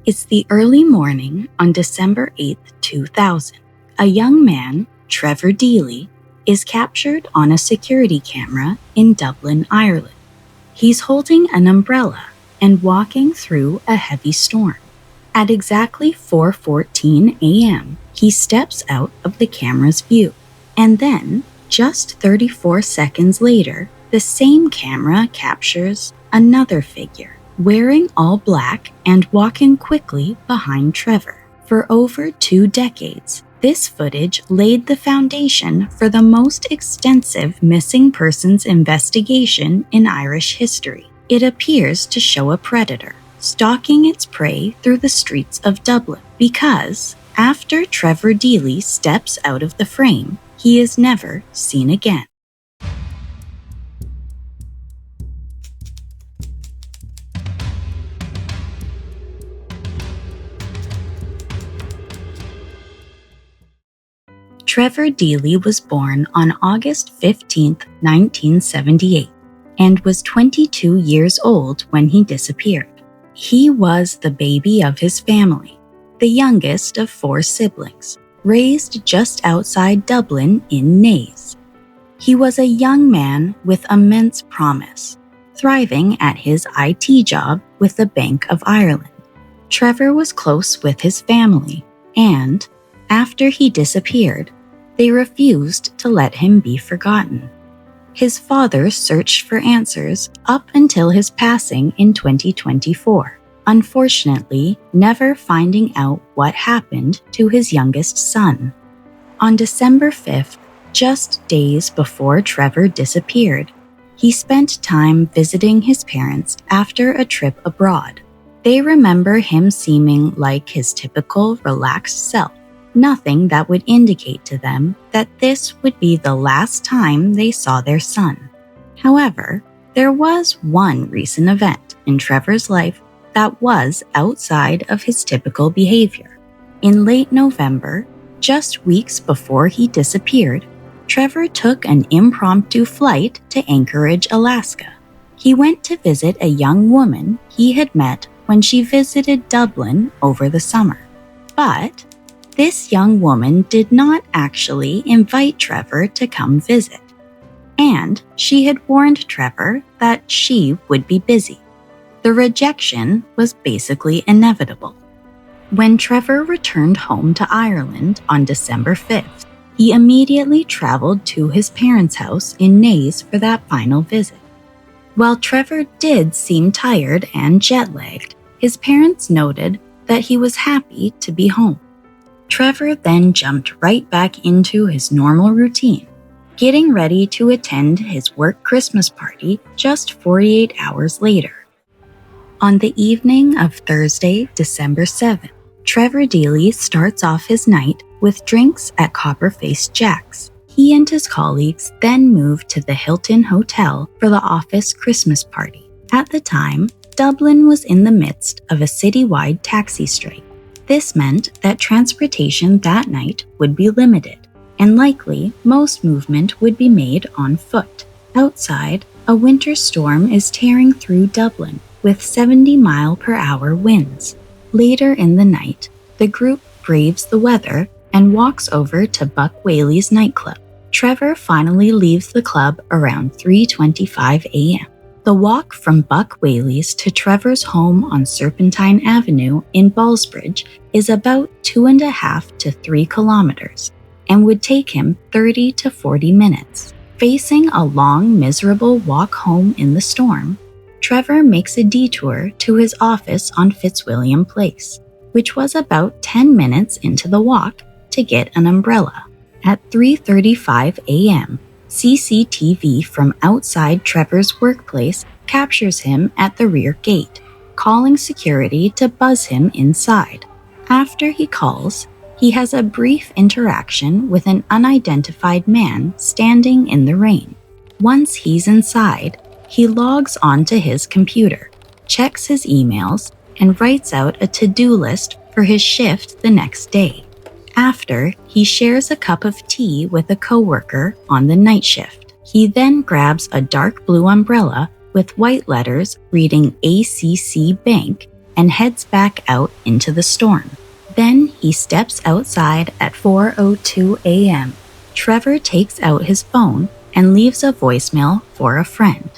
It's the early morning on December 8, 2000. A young man, Trevor Deely, is captured on a security camera in Dublin, Ireland. He's holding an umbrella and walking through a heavy storm. At exactly 4:14 a.m., he steps out of the camera's view. And then, just 34 seconds later, the same camera captures another figure, wearing all black and walking quickly behind Trevor. For over 2 decades, this footage laid the foundation for the most extensive missing persons investigation in Irish history. It appears to show a predator stalking its prey through the streets of Dublin, because after Trevor Deely steps out of the frame, he is never seen again. Trevor Deely was born on August 15, 1978, and was 22 years old when he disappeared. He was the baby of his family, the youngest of 4 siblings, raised just outside Dublin in Naas. He was a young man with immense promise, thriving at his IT job with the Bank of Ireland. Trevor was close with his family, and after he disappeared, they refused to let him be forgotten. His father searched for answers up until his passing in 2024, unfortunately never finding out what happened to his youngest son. On December 5th, just days before Trevor disappeared, he spent time visiting his parents after a trip abroad. They remember him seeming like his typical relaxed self, nothing that would indicate to them that this would be the last time they saw their son. However, there was one recent event in Trevor's life that was outside of his typical behavior. In late November, just weeks before he disappeared, Trevor took an impromptu flight to Anchorage, Alaska. He went to visit a young woman he had met when she visited Dublin over the summer. But this young woman did not actually invite Trevor to come visit, and she had warned Trevor that she would be busy. The rejection was basically inevitable. When Trevor returned home to Ireland on December 5th, he immediately traveled to his parents' house in Naas for that final visit. While Trevor did seem tired and jet-lagged, his parents noted that he was happy to be home. Trevor then jumped right back into his normal routine, getting ready to attend his work Christmas party just 48 hours later. On the evening of Thursday, December 7th, Trevor Deely starts off his night with drinks at Copperface Jack's. He and his colleagues then moved to the Hilton Hotel for the office Christmas party. At the time, Dublin was in the midst of a citywide taxi strike. This meant that transportation that night would be limited, and likely most movement would be made on foot. Outside, a winter storm is tearing through Dublin with 70-mile-per-hour winds. Later in the night, the group braves the weather and walks over to Buck Whaley's nightclub. Trevor finally leaves the club around 3:25 a.m. The walk from Buck Whaley's to Trevor's home on Serpentine Avenue in Ballsbridge is about 2.5 to 3 kilometers and would take him 30 to 40 minutes. Facing a long, miserable walk home in the storm, Trevor makes a detour to his office on Fitzwilliam Place, which was about 10 minutes into the walk, to get an umbrella. At 3:35 a.m., CCTV from outside Trevor's workplace captures him at the rear gate, calling security to buzz him inside. After he calls, he has a brief interaction with an unidentified man standing in the rain. Once he's inside, he logs onto his computer, checks his emails, and writes out a to-do list for his shift the next day. After, he shares a cup of tea with a coworker on the night shift. He then grabs a dark blue umbrella with white letters reading ACC Bank and heads back out into the storm. Then he steps outside at 4:02 a.m. Trevor takes out his phone and leaves a voicemail for a friend.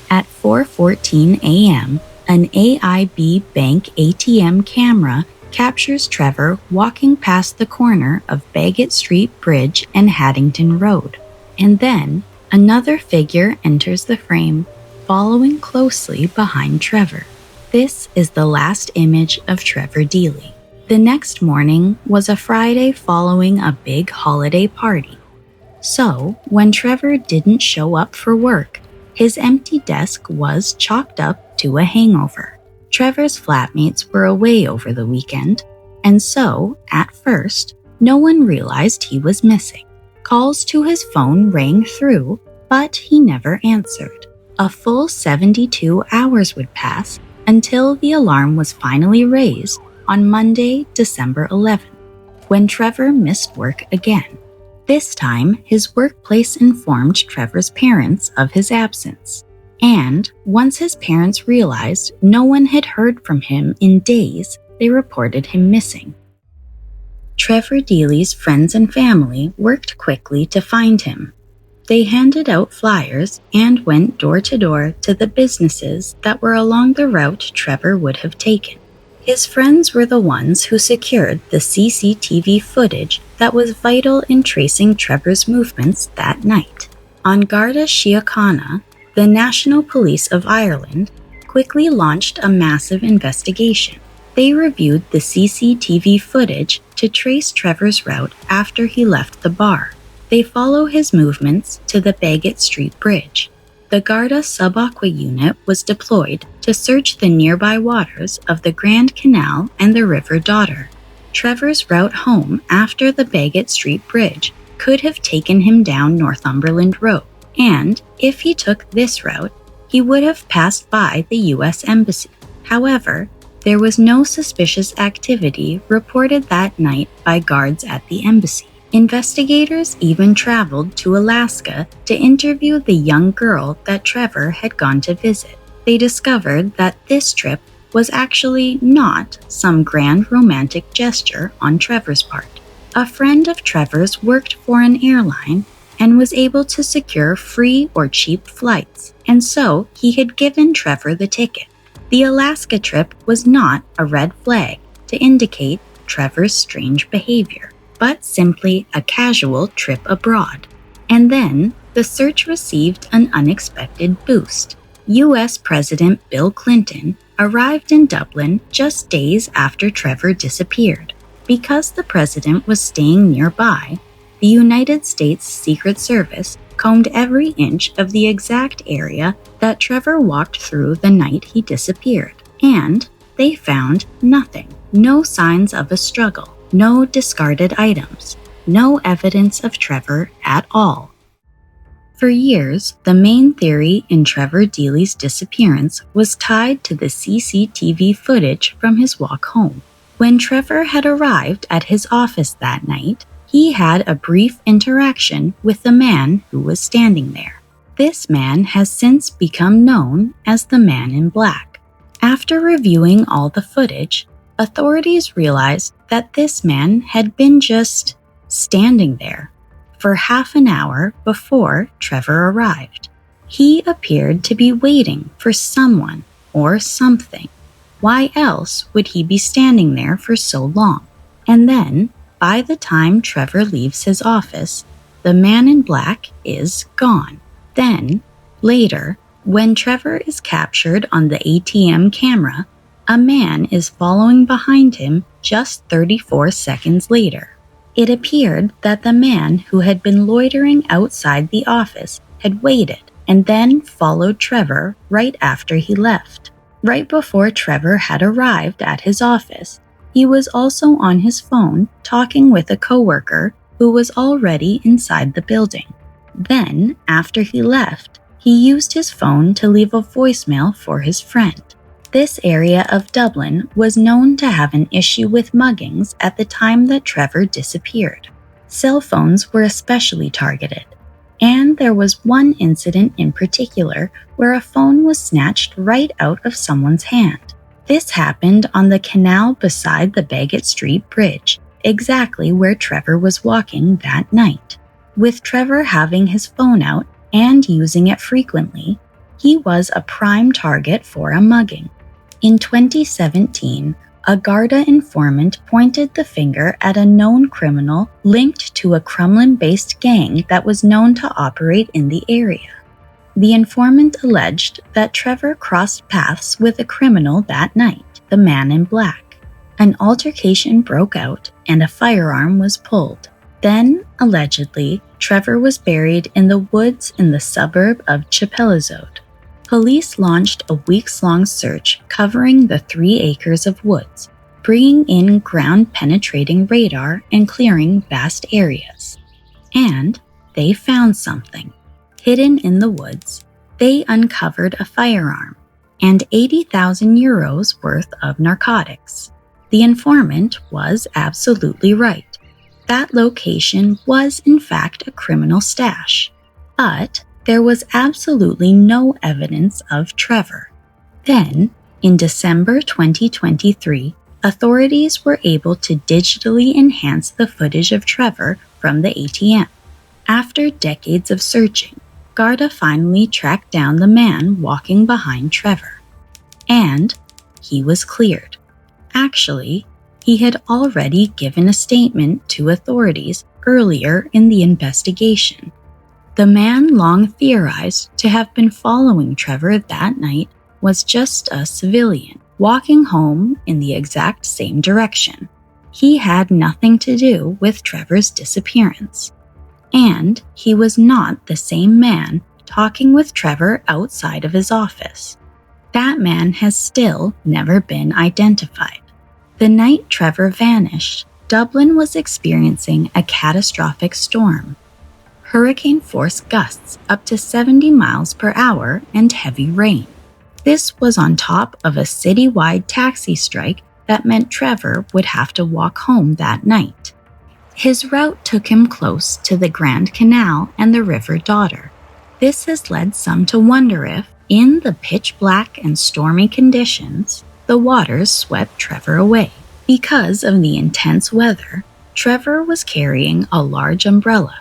At 4:14 a.m., an AIB Bank ATM camera captures Trevor walking past the corner of Baggot Street Bridge and Haddington Road. And then another figure enters the frame, following closely behind Trevor. This is the last image of Trevor Deely. The next morning was a Friday following a big holiday party. So, when Trevor didn't show up for work, his empty desk was chalked up to a hangover. Trevor's flatmates were away over the weekend, and so, at first, no one realized he was missing. Calls to his phone rang through, but he never answered. A full 72 hours would pass until the alarm was finally raised on Monday, December 11th, when Trevor missed work again. This time, his workplace informed Trevor's parents of his absence. And once his parents realized no one had heard from him in days, they reported him missing. Trevor Deely's friends and family worked quickly to find him. They handed out flyers and went door to door to the businesses that were along the route Trevor would have taken. His friends were the ones who secured the CCTV footage that was vital in tracing Trevor's movements that night. On Garda Síochána, the National Police of Ireland quickly launched a massive investigation. They reviewed the CCTV footage to trace Trevor's route after he left the bar. They follow his movements to the Baggot Street Bridge. The Garda Sub-Aqua unit was deployed to search the nearby waters of the Grand Canal and the River Dodder. Trevor's route home after the Baggot Street Bridge could have taken him down Northumberland Road, and if he took this route, he would have passed by the U.S. Embassy. However, there was no suspicious activity reported that night by guards at the embassy. Investigators even traveled to Alaska to interview the young girl that Trevor had gone to visit. They discovered that this trip was actually not some grand romantic gesture on Trevor's part. A friend of Trevor's worked for an airline and was able to secure free or cheap flights, and so he had given Trevor the ticket. The Alaska trip was not a red flag to indicate Trevor's strange behavior, but simply a casual trip abroad. And then, the search received an unexpected boost. U.S. President Bill Clinton arrived in Dublin just days after Trevor disappeared. Because the president was staying nearby, the United States Secret Service combed every inch of the exact area that Trevor walked through the night he disappeared, and they found nothing. No signs of a struggle. No discarded items, no evidence of Trevor at all. For years, the main theory in Trevor Deely's disappearance was tied to the CCTV footage from his walk home. When Trevor had arrived at his office that night, he had a brief interaction with the man who was standing there. This man has since become known as the Man in Black. After reviewing all the footage, authorities realized that this man had been just standing there for half an hour before Trevor arrived. He appeared to be waiting for someone or something. Why else would he be standing there for so long? And then, by the time Trevor leaves his office, the Man in Black is gone. Then, later, when Trevor is captured on the ATM camera, a man is following behind him just 34 seconds later. It appeared that the man who had been loitering outside the office had waited and then followed Trevor right after he left. Right before Trevor had arrived at his office, he was also on his phone talking with a coworker who was already inside the building. Then, after he left, he used his phone to leave a voicemail for his friend. This area of Dublin was known to have an issue with muggings at the time that Trevor disappeared. Cell phones were especially targeted, and there was one incident in particular where a phone was snatched right out of someone's hand. This happened on the canal beside the Baggot Street Bridge, exactly where Trevor was walking that night. With Trevor having his phone out and using it frequently, he was a prime target for a mugging. In 2017, a Garda informant pointed the finger at a known criminal linked to a Kremlin-based gang that was known to operate in the area. The informant alleged that Trevor crossed paths with a criminal that night, the Man in Black. An altercation broke out and a firearm was pulled. Then, allegedly, Trevor was buried in the woods in the suburb of Chapelizod. Police launched a weeks-long search covering the 3 acres of woods, bringing in ground-penetrating radar and clearing vast areas. And they found something. Hidden in the woods, they uncovered a firearm and 80,000 euros worth of narcotics. The informant was absolutely right. That location was in fact a criminal stash. But there was absolutely no evidence of Trevor. Then, in December 2023, authorities were able to digitally enhance the footage of Trevor from the ATM. After decades of searching, Garda finally tracked down the man walking behind Trevor. And he was cleared. Actually, he had already given a statement to authorities earlier in the investigation. The man long theorized to have been following Trevor that night was just a civilian, walking home in the exact same direction. He had nothing to do with Trevor's disappearance. And he was not the same man talking with Trevor outside of his office. That man has still never been identified. The night Trevor vanished, Dublin was experiencing a catastrophic storm. Hurricane-force gusts up to 70 miles per hour and heavy rain. This was on top of a citywide taxi strike that meant Trevor would have to walk home that night. His route took him close to the Grand Canal and the River Dodder. This has led some to wonder if, in the pitch-black and stormy conditions, the waters swept Trevor away. Because of the intense weather, Trevor was carrying a large umbrella.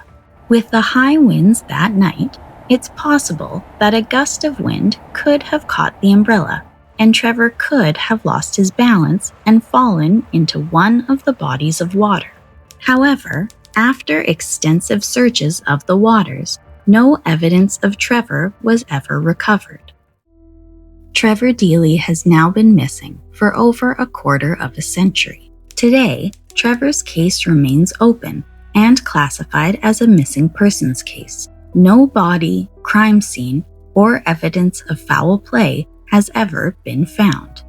With the high winds that night, it's possible that a gust of wind could have caught the umbrella, and Trevor could have lost his balance and fallen into one of the bodies of water. However, after extensive searches of the waters, no evidence of Trevor was ever recovered. Trevor Deely has now been missing for over a quarter of a century. Today, Trevor's case remains open and classified as a missing persons case. No body, crime scene, or evidence of foul play has ever been found.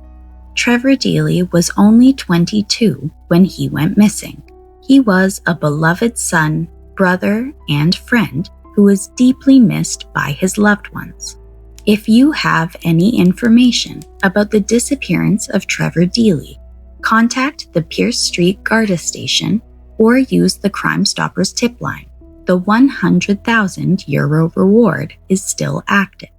Trevor Deely was only 22 when he went missing. He was a beloved son, brother, and friend who was deeply missed by his loved ones. If you have any information about the disappearance of Trevor Deely, contact the Pierce Street Garda station or use the Crime Stoppers tip line. The €100,000 reward is still active.